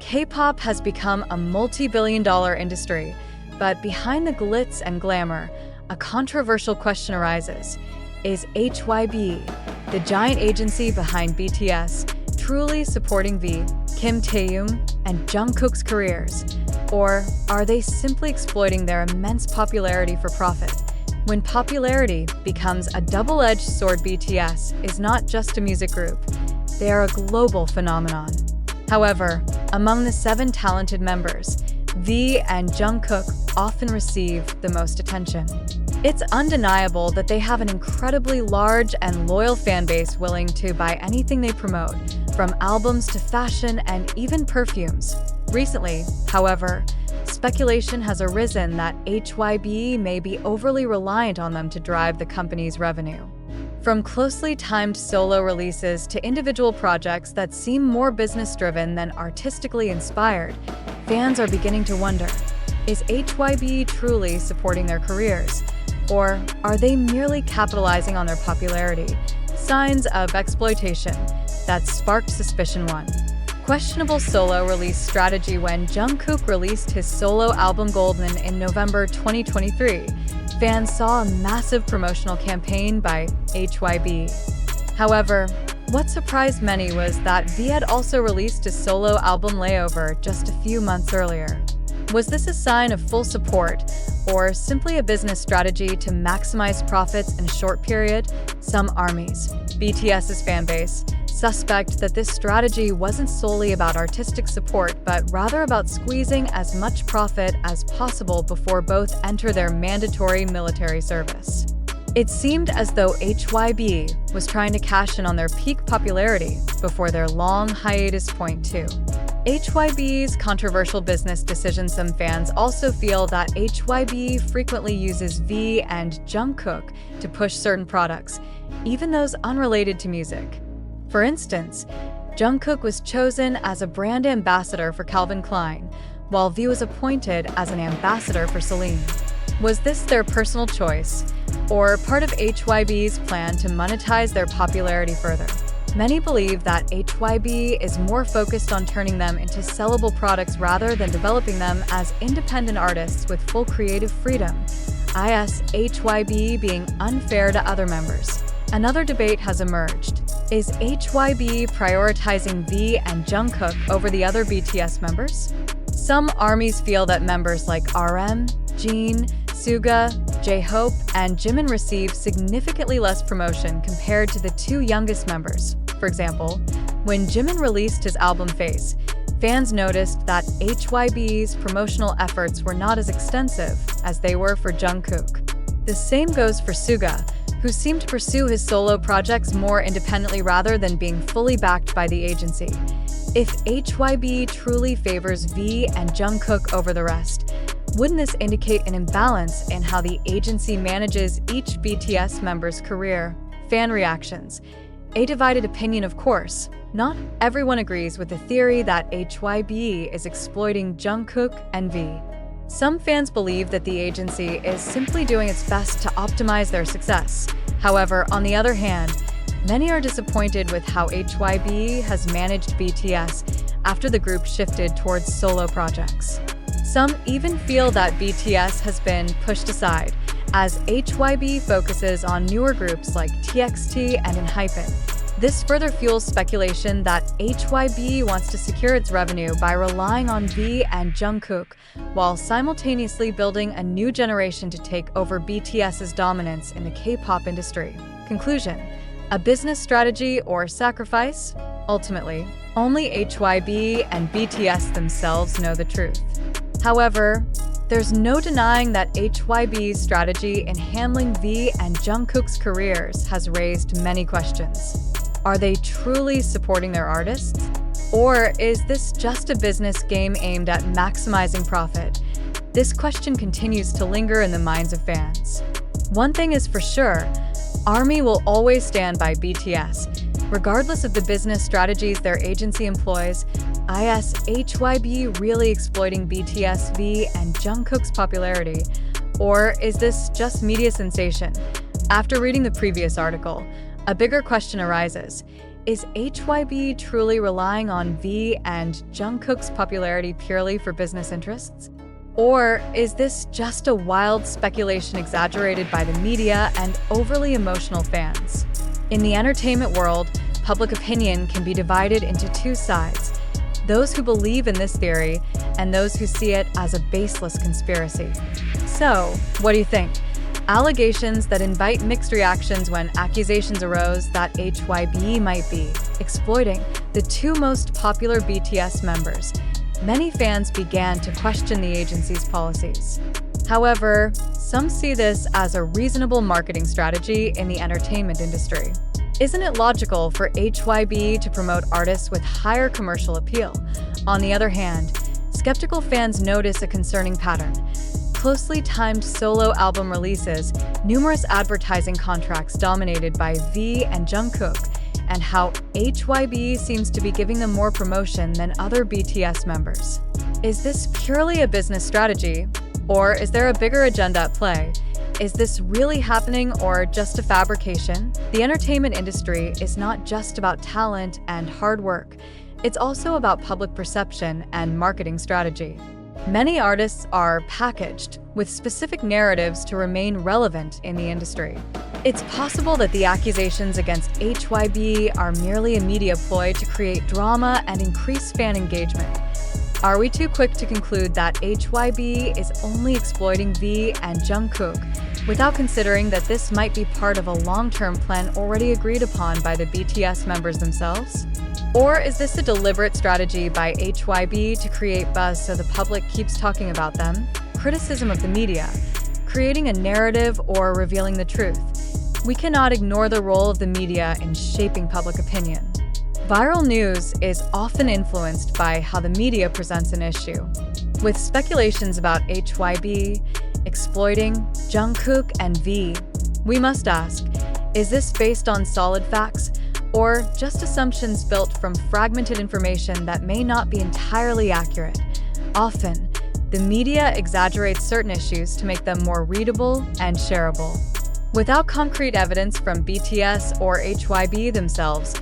K-pop has become a multi-billion-dollar industry, but behind the glitz and glamour, a controversial question arises. Is HYBE, the giant agency behind BTS, truly supporting V, Kim Taehyung, and Jungkook's careers? Or are they simply exploiting their immense popularity for profit? When popularity becomes a double-edged sword, BTS is not just a music group. They are a global phenomenon. However, among the 7 talented members, V and Jungkook often receive the most attention. It's undeniable that they have an incredibly large and loyal fan base willing to buy anything they promote, from albums to fashion and even perfumes. Recently, however, speculation has arisen that HYBE may be overly reliant on them to drive the company's revenue. From closely timed solo releases to individual projects that seem more business-driven than artistically inspired, fans are beginning to wonder, is HYBE truly supporting their careers? Or are they merely capitalizing on their popularity? Signs of exploitation that sparked suspicion. 1. Questionable solo release strategy. When Jungkook released his solo album Golden in November 2023, fans saw a massive promotional campaign by HYBE. However, what surprised many was that V had also released his solo album Layover just a few months earlier. Was this a sign of full support, or simply a business strategy to maximize profits in a short period? Some ARMY's, BTS's fanbase, suspect that this strategy wasn't solely about artistic support, but rather about squeezing as much profit as possible before both enter their mandatory military service. It seemed as though HYBE was trying to cash in on their peak popularity before their long hiatus. 2. HYBE's controversial business decisions. Some fans also feel that HYBE frequently uses V and Jungkook to push certain products, even those unrelated to music. For instance, Jungkook was chosen as a brand ambassador for Calvin Klein, while V was appointed as an ambassador for Celine. Was this their personal choice, or part of HYBE's plan to monetize their popularity further? Many believe that HYBE is more focused on turning them into sellable products rather than developing them as independent artists with full creative freedom, HYBE being unfair to other members. Another debate has emerged. Is HYBE prioritizing V and Jungkook over the other BTS members? Some ARMYs feel that members like RM, Jin, Suga, J-Hope, and Jimin receive significantly less promotion compared to the 2 youngest members. For example, when Jimin released his album Face, fans noticed that HYBE's promotional efforts were not as extensive as they were for Jungkook. The same goes for Suga, who seemed to pursue his solo projects more independently rather than being fully backed by the agency. If HYBE truly favors V and Jungkook over the rest, wouldn't this indicate an imbalance in how the agency manages each BTS member's career? Fan reactions. A divided opinion, of course. Not everyone agrees with the theory that HYBE is exploiting Jungkook and V. Some fans believe that the agency is simply doing its best to optimize their success. However, on the other hand, many are disappointed with how HYBE has managed BTS after the group shifted towards solo projects. Some even feel that BTS has been pushed aside, as HYBE focuses on newer groups like TXT and ENHYPEN. This further fuels speculation that HYBE wants to secure its revenue by relying on V and Jungkook, while simultaneously building a new generation to take over BTS's dominance in the K-pop industry. Conclusion: a business strategy or sacrifice? Ultimately, only HYBE and BTS themselves know the truth. However, there's no denying that HYBE's strategy in handling V and Jungkook's careers has raised many questions. Are they truly supporting their artists? Or is this just a business game aimed at maximizing profit? This question continues to linger in the minds of fans. One thing is for sure, ARMY will always stand by BTS. Regardless of the business strategies their agency employs, is HYBE really exploiting BTS, V, and Jungkook's popularity? Or is this just media sensation? After reading the previous article, a bigger question arises. Is HYBE truly relying on V and Jungkook's popularity purely for business interests? Or is this just a wild speculation exaggerated by the media and overly emotional fans? In the entertainment world, public opinion can be divided into two sides: those who believe in this theory and those who see it as a baseless conspiracy. So, what do you think? Allegations that invite mixed reactions when accusations arose that HYBE might be exploiting the two most popular BTS members. Many fans began to question the agency's policies. However, some see this as a reasonable marketing strategy in the entertainment industry. Isn't it logical for HYBE to promote artists with higher commercial appeal? On the other hand, skeptical fans notice a concerning pattern: closely timed solo album releases, numerous advertising contracts dominated by V and Jungkook, and how HYBE seems to be giving them more promotion than other BTS members. Is this purely a business strategy, or is there a bigger agenda at play? Is this really happening or just a fabrication? The entertainment industry is not just about talent and hard work. It's also about public perception and marketing strategy. Many artists are packaged with specific narratives to remain relevant in the industry. It's possible that the accusations against HYBE are merely a media ploy to create drama and increase fan engagement. Are we too quick to conclude that HYBE is only exploiting V and Jungkook, without considering that this might be part of a long-term plan already agreed upon by the BTS members themselves? Or is this a deliberate strategy by HYBE to create buzz so the public keeps talking about them? Criticism of the media, creating a narrative or revealing the truth. We cannot ignore the role of the media in shaping public opinion. Viral news is often influenced by how the media presents an issue. With speculations about HYBE exploiting Jungkook and V, we must ask, is this based on solid facts, or just assumptions built from fragmented information that may not be entirely accurate? Often, the media exaggerates certain issues to make them more readable and shareable. Without concrete evidence from BTS or HYBE themselves,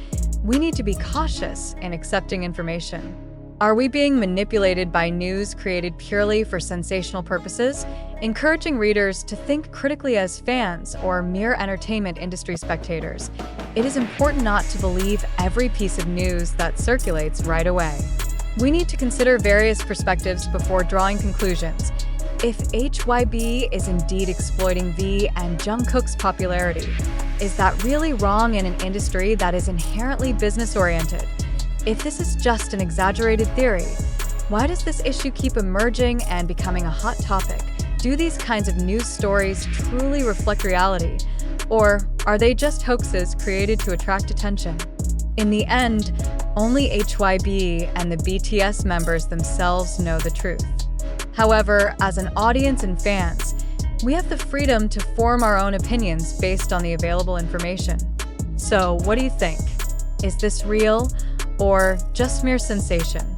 we need to be cautious in accepting information. Are we being manipulated by news created purely for sensational purposes, encouraging readers to think critically as fans or mere entertainment industry spectators? It is important not to believe every piece of news that circulates right away. We need to consider various perspectives before drawing conclusions. If HYBE is indeed exploiting V and Jungkook's popularity, is that really wrong in an industry that is inherently business-oriented? If this is just an exaggerated theory, why does this issue keep emerging and becoming a hot topic? Do these kinds of news stories truly reflect reality, or are they just hoaxes created to attract attention? In the end, only HYBE and the BTS members themselves know the truth. However, as an audience and fans, we have the freedom to form our own opinions based on the available information. So, what do you think? Is this real, or just mere sensation?